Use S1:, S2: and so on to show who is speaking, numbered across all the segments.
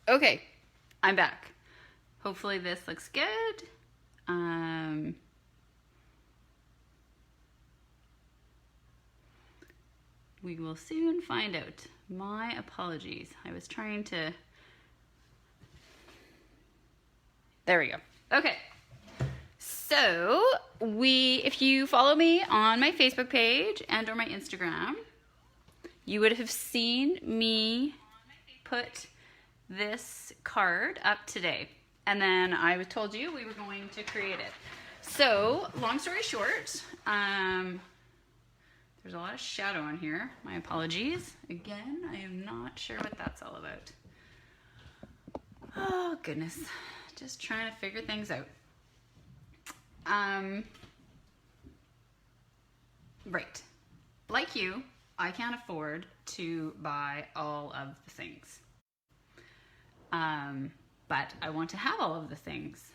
S1: Okay, I'm back. Hopefully this looks good. We will soon find out. My apologies. I was trying to... There we go. Okay. So, if you follow me on my Facebook page and or my Instagram, you would have seen me put this card up today. And then I told you we were going to create it. So, long story short, there's a lot of shadow on here. My apologies. Again, I am not sure what that's all about. Oh, goodness. Just trying to figure things out. Right. Like you, I can't afford to buy all of the things. But I want to have all of the things.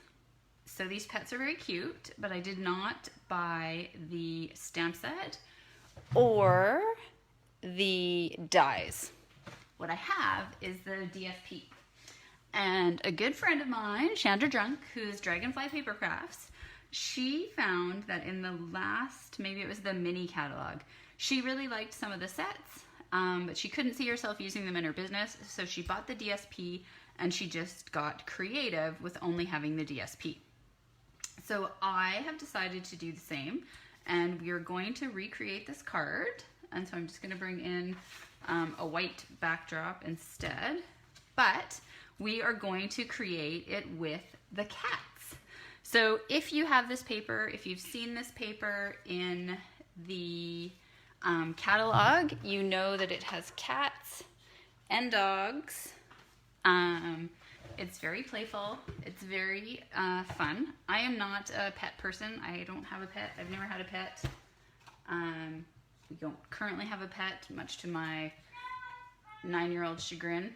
S1: So these pets are very cute, but I did not buy the stamp set or the dies. What I have is the DSP. And a good friend of mine, Chandra Drunk, who's Dragonfly Paper Crafts, she found that in the last, maybe it was the mini catalog, she really liked some of the sets, but she couldn't see herself using them in her business, so she bought the DSP and she just got creative with only having the DSP. So I have decided to do the same, and we are going to recreate this card. And so I'm just going to bring in a white backdrop instead, but we are going to create it with the cats. So if you have this paper, if you've seen this paper in the catalog, you know that it has cats and dogs. It's very playful. It's very fun. I am not a pet person. I don't have a pet. I've never had a pet. We don't currently have a pet, much to my 9-year-old chagrin.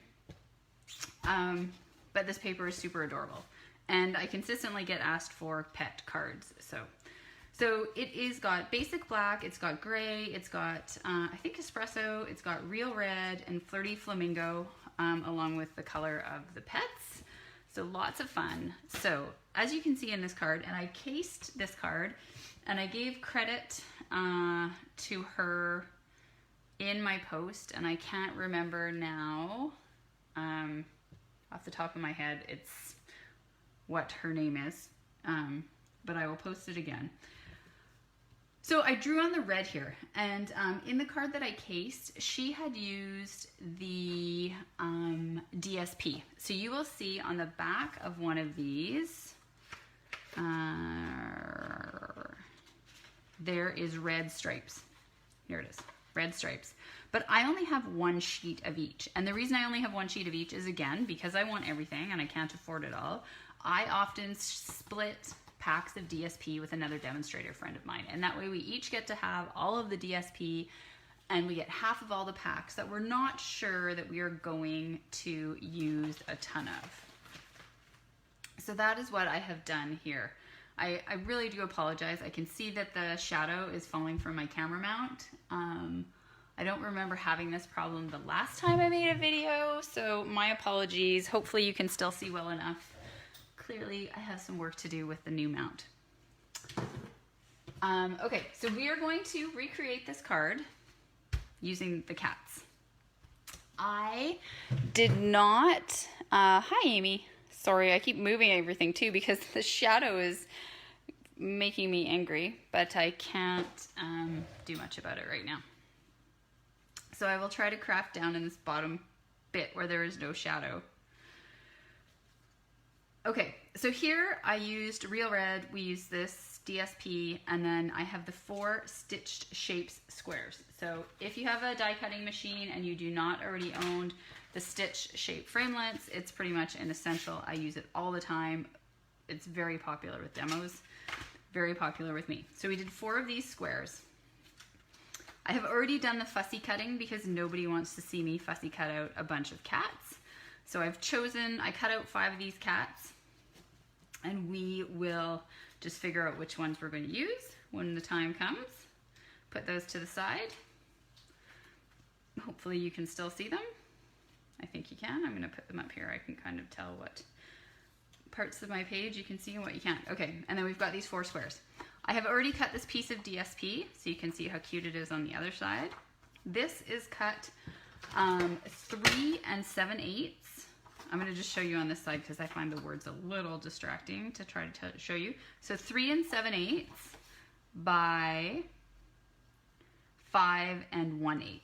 S1: But this paper is super adorable. And I consistently get asked for pet cards. So it is got basic black, it's got gray, it's got, I think espresso, it's got real red and flirty flamingo, along with the color of the pets. So lots of fun. So as you can see in this card, and I cased this card, and I gave credit to her in my post, and I can't remember now, off the top of my head, it's what her name is, but I will post it again. So I drew on the red here, and in the card that I cased, she had used the DSP. So you will see on the back of one of these, there is red stripes. Here it is, red stripes. But I only have one sheet of each. And the reason I only have one sheet of each is, again, because I want everything and I can't afford it all. I often split packs of DSP with another demonstrator friend of mine. And that way we each get to have all of the DSP, and we get half of all the packs that we're not sure that we are going to use a ton of. So that is what I have done here. I really do apologize. I can see that the shadow is falling from my camera mount. I don't remember having this problem the last time I made a video, so my apologies. Hopefully you can still see well enough. Clearly I have some work to do with the new mount. Okay, so we are going to recreate this card using the cats. I did not, hi Amy. Sorry, I keep moving everything too because the shadow is making me angry, but I can't do much about it right now. So I will try to craft down in this bottom bit where there is no shadow. Okay, so here I used real red, we used this DSP, and then I have the 4 stitched shapes squares. So if you have a die cutting machine and you do not already own the stitch shape framelits, it's pretty much an essential. I use it all the time. It's very popular with demos, very popular with me. So we did 4 of these squares. I have already done the fussy cutting because nobody wants to see me fussy cut out a bunch of cats. So I cut out 5 of these cats, and we will just figure out which ones we're going to use when the time comes. Put those to the side. Hopefully you can still see them. I think you can. I'm going to put them up here. I can kind of tell what parts of my page you can see and what you can't. Okay, and then we've got these 4 squares. I have already cut this piece of DSP, so you can see how cute it is on the other side. This is cut 3 7/8. I'm going to just show you on this side because I find the words a little distracting to try to show you. So 3 7/8 by 5 1/8,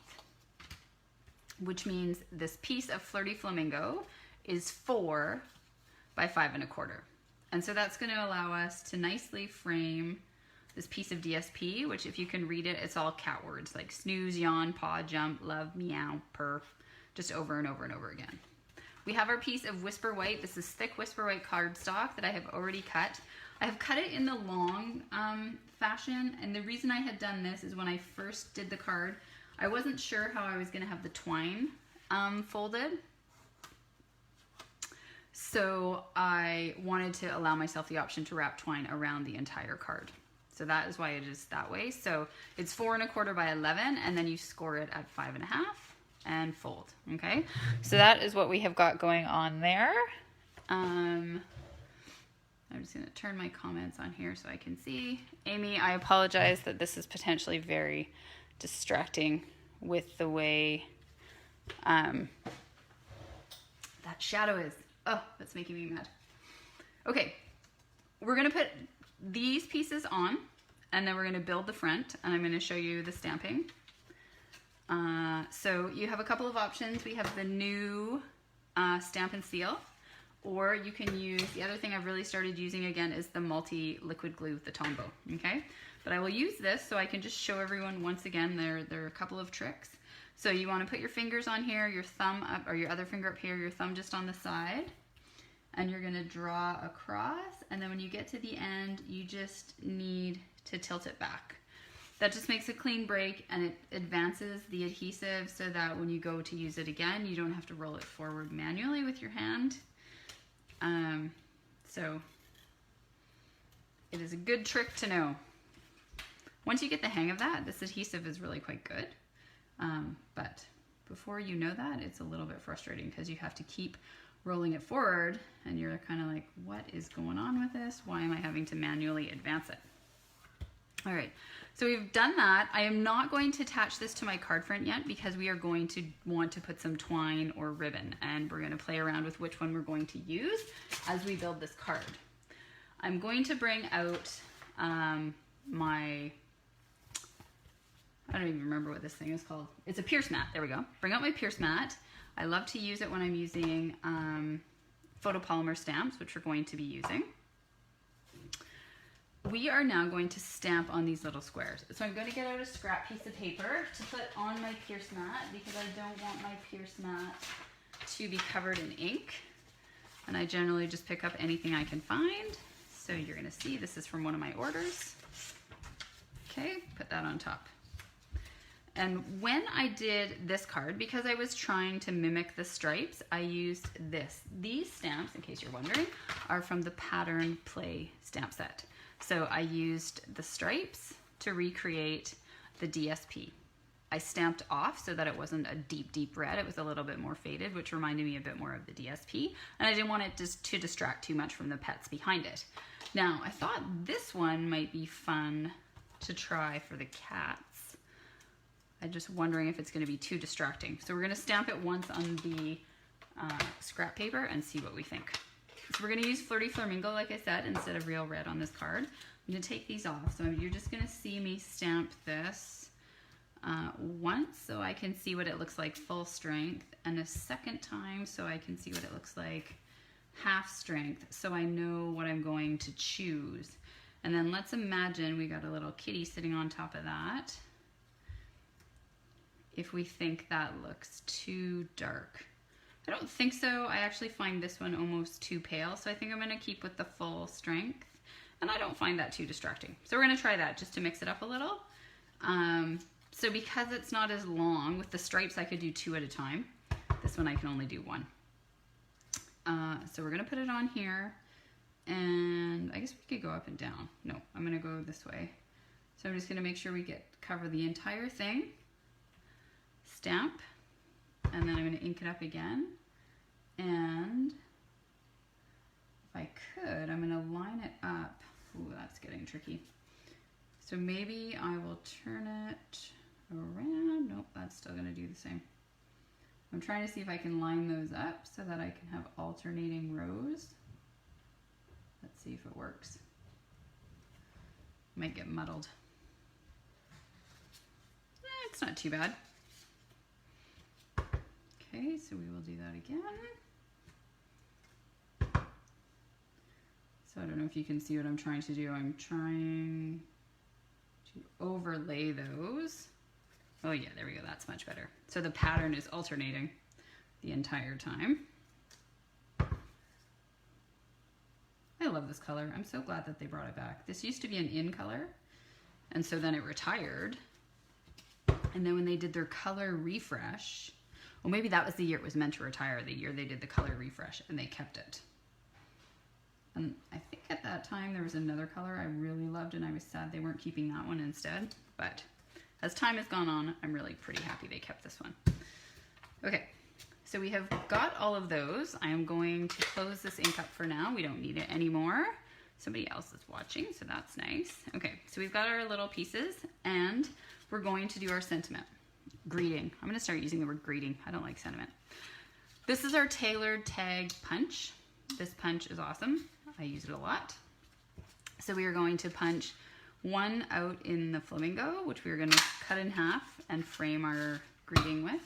S1: which means this piece of Flirty Flamingo is 4 by 5 1/4. And so that's going to allow us to nicely frame this piece of DSP, which if you can read it, it's all cat words like snooze, yawn, paw, jump, love, meow, purr, just over and over and over again. We have our piece of Whisper White. This is thick Whisper White cardstock that I have already cut. I have cut it in the long fashion, and the reason I had done this is when I first did the card, I wasn't sure how I was going to have the twine folded. So I wanted to allow myself the option to wrap twine around the entire card. So that is why it is that way. So it's 4 1/4 by 11, and then you score it at 5 1/2 and fold. Okay, so that is what we have got going on there. I'm just gonna turn my comments on here so I can see. Amy, I apologize that this is potentially very distracting with the way that shadow is. Oh, that's making me mad. Okay, we're gonna put these pieces on, and then we're gonna build the front, and I'm gonna show you the stamping. So you have a couple of options. We have the new Stampin' Seal, or you can use, the other thing I've really started using again is the multi-liquid glue, the Tombow, okay? But I will use this so I can just show everyone once again, there are a couple of tricks. So you want to put your fingers on here, your thumb up, or your other finger up here, your thumb just on the side, and you're going to draw across, and then when you get to the end, you just need to tilt it back. That just makes a clean break, and it advances the adhesive so that when you go to use it again, you don't have to roll it forward manually with your hand. So it is a good trick to know. Once you get the hang of that, this adhesive is really quite good. But before you know that, it's a little bit frustrating because you have to keep rolling it forward, and you're kind of like, what is going on with this? Why am I having to manually advance it? All right, so we've done that. I am not going to attach this to my card front yet because we are going to want to put some twine or ribbon, and we're going to play around with which one we're going to use as we build this card. I'm going to bring out my, I don't even remember what this thing is called. It's a pierce mat. There we go. Bring out my pierce mat. I love to use it when I'm using photopolymer stamps, which we're going to be using. We are now going to stamp on these little squares. So I'm going to get out a scrap piece of paper to put on my pierce mat because I don't want my pierce mat to be covered in ink. And I generally just pick up anything I can find. So you're going to see this is from one of my orders. Okay, put that on top. And when I did this card, because I was trying to mimic the stripes, I used this. These stamps, in case you're wondering, are from the Pattern Play stamp set. So I used the stripes to recreate the DSP. I stamped off so that it wasn't a deep, deep red. It was a little bit more faded, which reminded me a bit more of the DSP. And I didn't want it to distract too much from the pets behind it. Now, I thought this one might be fun to try for the cats. I'm just wondering if it's going to be too distracting. So we're going to stamp it once on the scrap paper and see what we think. So we're going to use Flirty Flamingo, like I said, instead of real red on this card. I'm going to take these off. So you're just going to see me stamp this once so I can see what it looks like full strength, and a second time so I can see what it looks like half strength, so I know what I'm going to choose. And then let's imagine we got a little kitty sitting on top of that. If we think that looks too dark. I don't think so. I actually find this one almost too pale, so I think I'm going to keep with the full strength, and I don't find that too distracting. So we're going to try that just to mix it up a little. So because it's not as long, with the stripes I could do 2 at a time. This one I can only do 1. So we're going to put it on here, and I guess we could go up and down. No, I'm going to go this way. So I'm just going to make sure we cover the entire thing. Stamp, and then I'm going to ink it up again. And if I could, I'm going to line it up. Ooh, that's getting tricky. So maybe I will turn it around. Nope, that's still going to do the same. I'm trying to see if I can line those up so that I can have alternating rows. Let's see if it works. Might get muddled. It's not too bad. Okay, so we will do that again. So I don't know if you can see what I'm trying to do. I'm trying to overlay those. Oh yeah, there we go, that's much better. So the pattern is alternating the entire time. I love this color. I'm so glad that they brought it back. This used to be an in color, and so then it retired. And then when they did their color refresh, well, maybe that was the year it was meant to retire, the year they did the color refresh, and they kept it. And I think at that time there was another color I really loved, and I was sad they weren't keeping that one instead. But as time has gone on, I'm really pretty happy they kept this one. Okay, so we have got all of those. I am going to close this ink up for now. We don't need it anymore. Somebody else is watching, so that's nice. Okay, so we've got our little pieces, and we're going to do our sentiment. Greeting. I'm going to start using the word greeting. I don't like sentiment. This is our tailored tag punch. This punch is awesome. I use it a lot. So we are going to punch one out in the flamingo, which we are going to cut in half and frame our greeting with.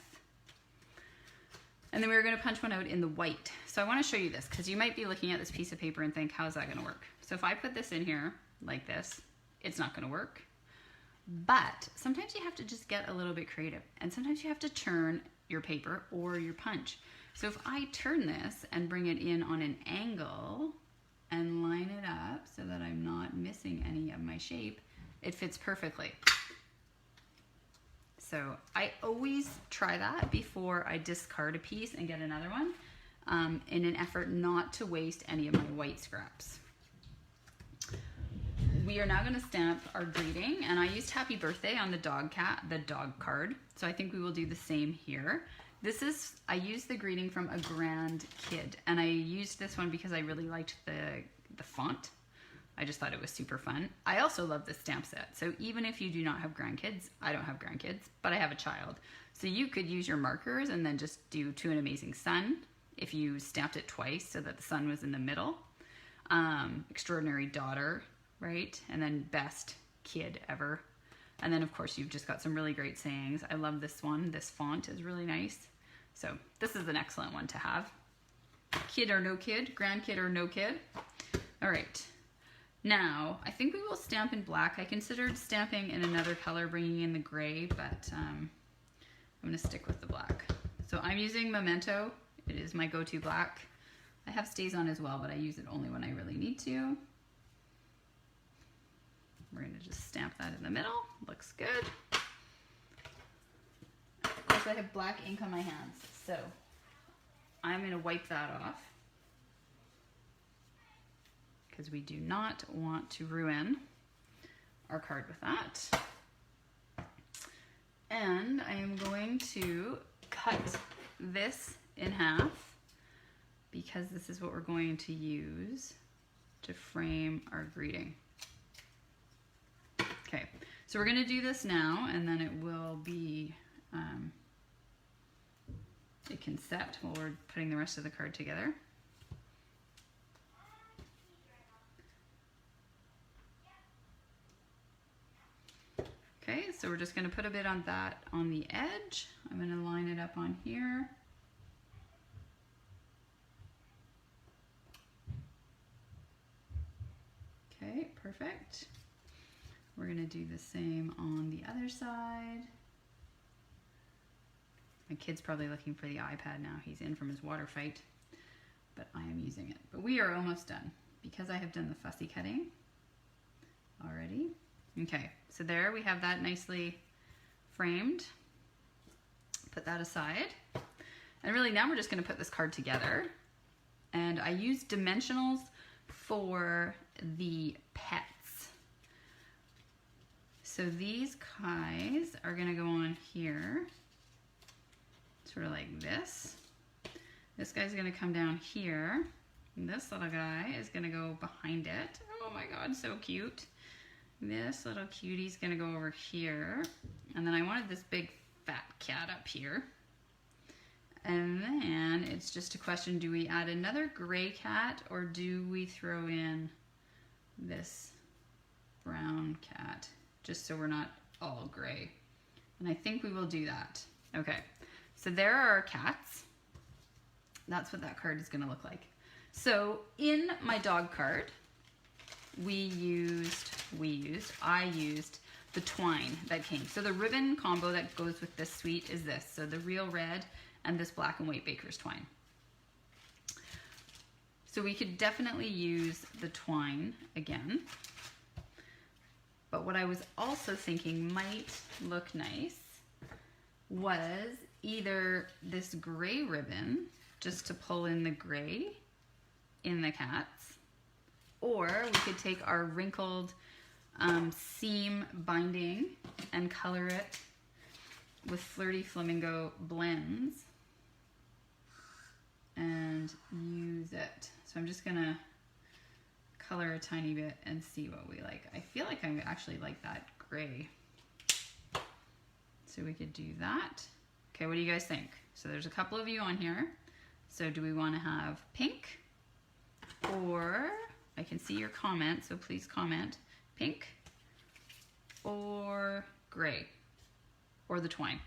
S1: And then we're going to punch one out in the white. So I want to show you this because you might be looking at this piece of paper and think, how's that going to work? So if I put this in here like this, it's not going to work. But sometimes you have to just get a little bit creative, and sometimes you have to turn your paper or your punch. So if I turn this and bring it in on an angle and line it up so that I'm not missing any of my shape, it fits perfectly. So I always try that before I discard a piece and get another one, in an effort not to waste any of my white scraps. We are now going to stamp our greeting, and I used happy birthday on the dog card, so I think we will do the same here. I used the greeting from a grand kid, and I used this one because I really liked the font. I just thought it was super fun. I also love the stamp set, so even if you do not have grandkids, I don't have grandkids, but I have a child. So you could use your markers and then just do To an Amazing Sun if you stamped it twice so that the sun was in the middle. Extraordinary Daughter, right? And then Best Kid Ever. And then of course you've just got some really great sayings. I love this one. This font is really nice. So this is an excellent one to have. Kid or no kid, grandkid or no kid. All right. Now, I think we will stamp in black. I considered stamping in another color, bringing in the gray, but I'm going to stick with the black. So I'm using Memento. It is my go-to black. I have stays on as well, but I use it only when I really need to. We're going to just stamp that in the middle. Looks good. Of course, I have black ink on my hands, so I'm going to wipe that off because we do not want to ruin our card with that. And I am going to cut this in half because this is what we're going to use to frame our greeting. Okay, so we're going to do this now, and then it will be, it can set while we're putting the rest of the card together. Okay, so we're just going to put a bit on that on the edge. I'm going to line it up on here. Okay, perfect. We're going to do the same on the other side. My kid's probably looking for the iPad now. He's in from his water fight, but I am using it. But we are almost done because I have done the fussy cutting already. Okay, so there we have that nicely framed. Put that aside. And really now we're just going to put this card together. And I use dimensionals for the pets. So these guys are going to go on here. sort of like this. This guy's gonna come down here. And this little guy is gonna go behind it. Oh my God, so cute. This little cutie's gonna go over here. And then I wanted this big fat cat up here. And then it's just a question, do we add another gray cat or do we throw in this brown cat, just so we're not all gray? And I think we will do that. Okay, so there are our cats. That's what that card is gonna look like. So in my dog card, I used the twine that came. So the ribbon combo that goes with this suite is this. So the real red and this black and white baker's twine. So we could definitely use the twine again. But what I was also thinking might look nice was either this gray ribbon, just to pull in the gray in the cats, or we could take our wrinkled seam binding and color it with Flirty Flamingo blends and use it. So I'm just gonna color a tiny bit and see what we like. I feel like I actually like that gray. So we could do that. Okay, what do you guys think? So there's a couple of you on here. So do we want to have pink? Or, I can see your comment, so please comment, pink or gray, or the twine.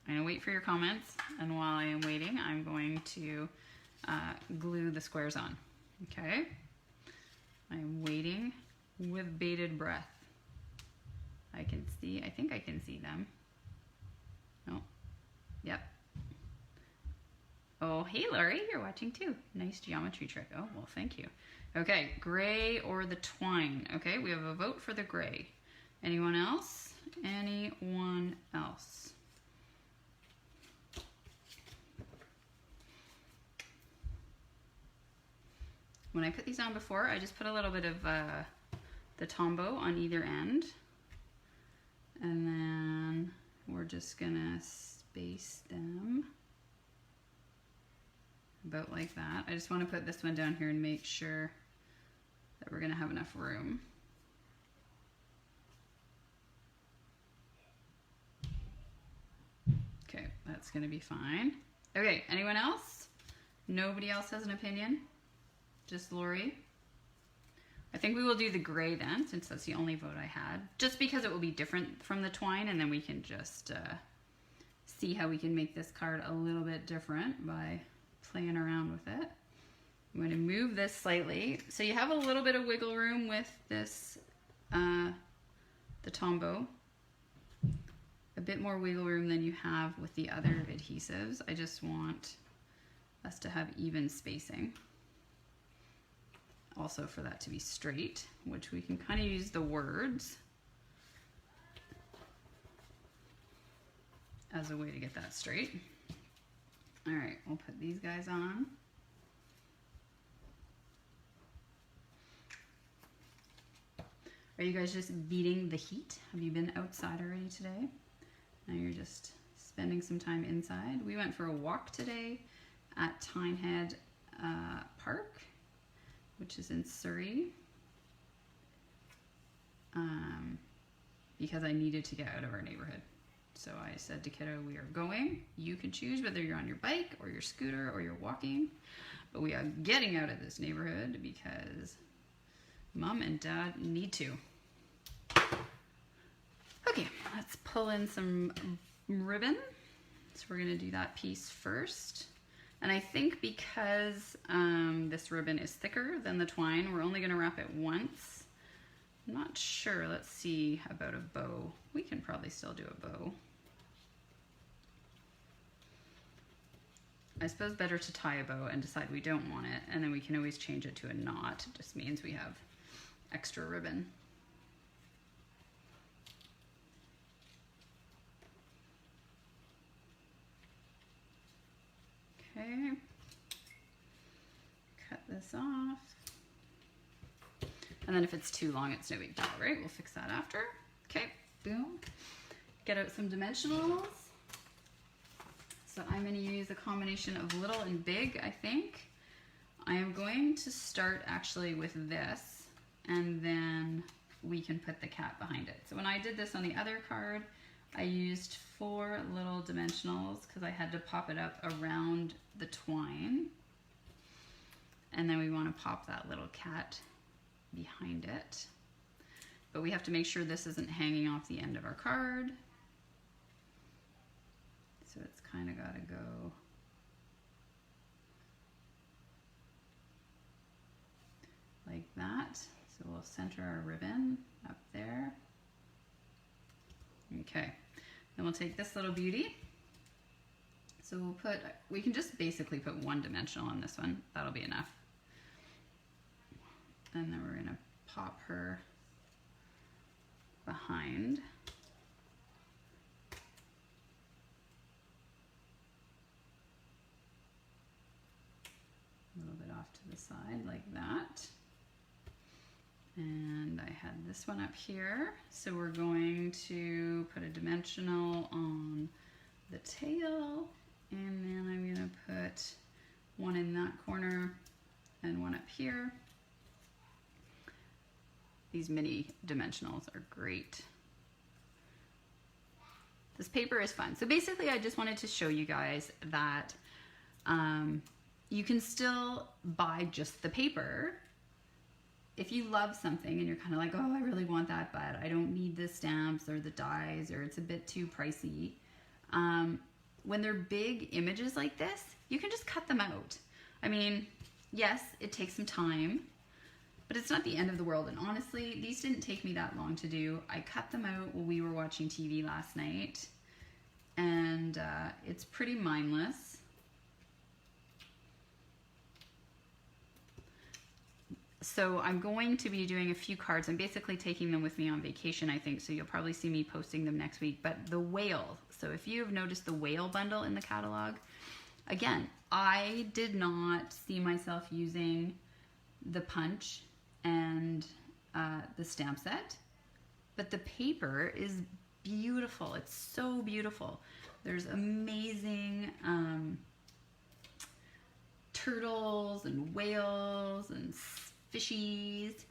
S1: I'm gonna wait for your comments, and while I am waiting, I'm going to glue the squares on, okay? I'm waiting with bated breath. I think I can see them. No, yep. Oh, hey Laurie, you're watching too. Nice geometry trick. Oh, well, thank you. Okay, gray or the twine. Okay, we have a vote for the gray. Anyone else? Anyone else? When I put these on before, I just put a little bit of the Tombow on either end. And then we're just gonna space them about like that. I just want to put this one down here and make sure that we're gonna have enough room. Okay, that's gonna be fine. Okay, anyone else? Nobody else has an opinion? Just Lori? I think we will do the gray then, since that's the only vote I had. Just because it will be different from the twine, and then we can just see how we can make this card a little bit different by playing around with it. I'm going to move this slightly. So you have a little bit of wiggle room with this, the Tombow. A bit more wiggle room than you have with the other adhesives. I just want us to have even spacing. Also for that to be straight, which we can kind of use the words as a way to get that straight. All right, we'll put these guys on. Are you guys just beating the heat? Have you been outside already today? Now you're just spending some time inside. We went for a walk today at Tynehead Park, which is in Surrey, because I needed to get out of our neighborhood. So I said to Kiddo, we are going. You can choose whether you're on your bike or your scooter or you're walking, but we are getting out of this neighborhood because Mom and Dad need to. Okay, let's pull in some ribbon. So we're gonna do that piece first. And I think because this ribbon is thicker than the twine, we're only gonna wrap it once. I'm not sure, let's see about a bow. We can probably still do a bow. I suppose better to tie a bow and decide we don't want it, and then we can always change it to a knot. It just means we have extra ribbon. Okay, cut this off. And then if it's too long, it's no big deal, right? We'll fix that after. Okay, boom. Get out some dimensionals. So I'm going to use a combination of little and big, I think. I am going to start actually with this, and then we can put the cat behind it. So when I did this on the other card, I used 4 little dimensionals because I had to pop it up around the twine. And then we want to pop that little cat behind it. But we have to make sure this isn't hanging off the end of our card. So it's kind of got to go like that. So we'll center our ribbon up there. Okay, then we'll take this little beauty. So we can just basically put 1 dimensional on this one. That'll be enough. And then we're gonna pop her behind. A little bit off to the side like that. And I had this one up here. So we're going to put a dimensional on the tail, and then I'm gonna put 1 in that corner and 1 up here. These mini dimensionals are great. This paper is fun. So basically I just wanted to show you guys that you can still buy just the paper. If you love something and you're kind of like, oh, I really want that, but I don't need the stamps or the dies, or it's a bit too pricey. When they're big images like this, you can just cut them out. I mean, yes, it takes some time, but it's not the end of the world. And honestly, these didn't take me that long to do. I cut them out while we were watching TV last night, and it's pretty mindless. So I'm going to be doing a few cards. I'm basically taking them with me on vacation, I think, so you'll probably see me posting them next week. But the whale, so if you have noticed the whale bundle in the catalog, again, I did not see myself using the punch and the stamp set, but the paper is beautiful. It's so beautiful. There's amazing turtles and whales and fishies.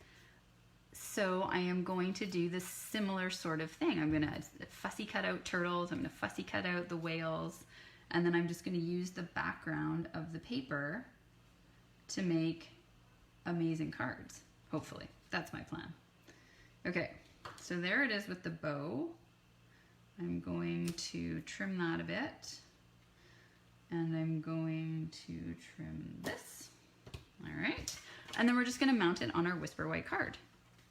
S1: So I am going to do this similar sort of thing. I'm going to fussy cut out turtles, I'm going to fussy cut out the whales, and then I'm just going to use the background of the paper to make amazing cards, hopefully. That's my plan. Okay, so there it is with the bow. I'm going to trim that a bit, and I'm going to trim this. All right, and then we're just gonna mount it on our Whisper White card.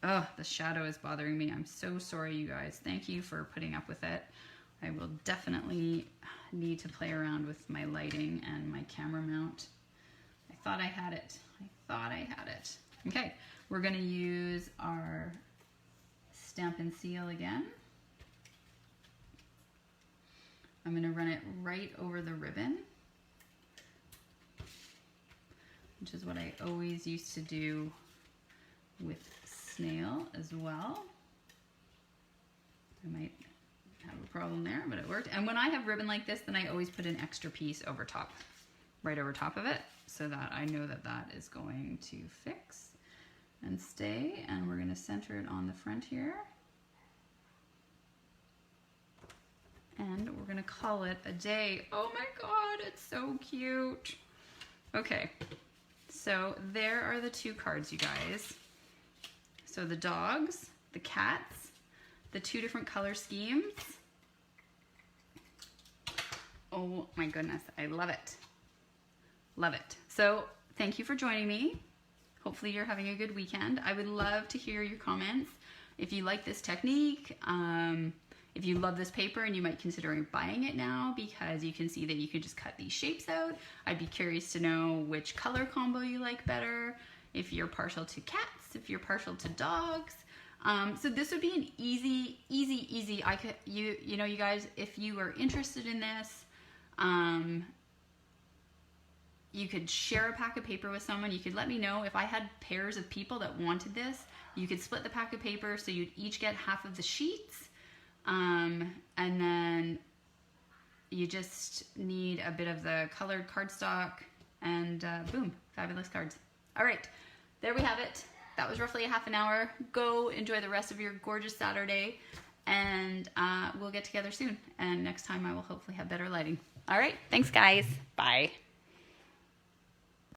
S1: Oh, the shadow is bothering me. I'm so sorry, you guys. Thank you for putting up with it. I will definitely need to play around with my lighting and my camera mount. I thought I had it. Okay, we're gonna use our Stampin' Seal again. I'm gonna run it right over the ribbon, which is what I always used to do with snail as well. I might have a problem there, but it worked. And when I have ribbon like this, then I always put an extra piece over top, right over top of it, so that I know that that is going to fix and stay. And we're gonna center it on the front here. And we're gonna call it a day. Oh my God, it's so cute. Okay, so there are the 2 cards, you guys. So the dogs, the cats, the 2 different color schemes. Oh my goodness, I love it. Love it. So thank you for joining me. Hopefully you're having a good weekend. I would love to hear your comments. If you like this technique, if you love this paper and you might consider buying it now because you can see that you can just cut these shapes out. I'd be curious to know which color combo you like better, if you're partial to cats, if you're partial to dogs. So this would be an easy, you know, you guys, if you are interested in this, you could share a pack of paper with someone. You could let me know if I had pairs of people that wanted this. You could split the pack of paper so you'd each get half of the sheets. And then you just need a bit of the colored cardstock and boom, fabulous cards. All right, there we have it. That was roughly a half an hour. Go enjoy the rest of your gorgeous Saturday, and we'll get together soon. And next time I will hopefully have better lighting. All right, thanks guys. Bye.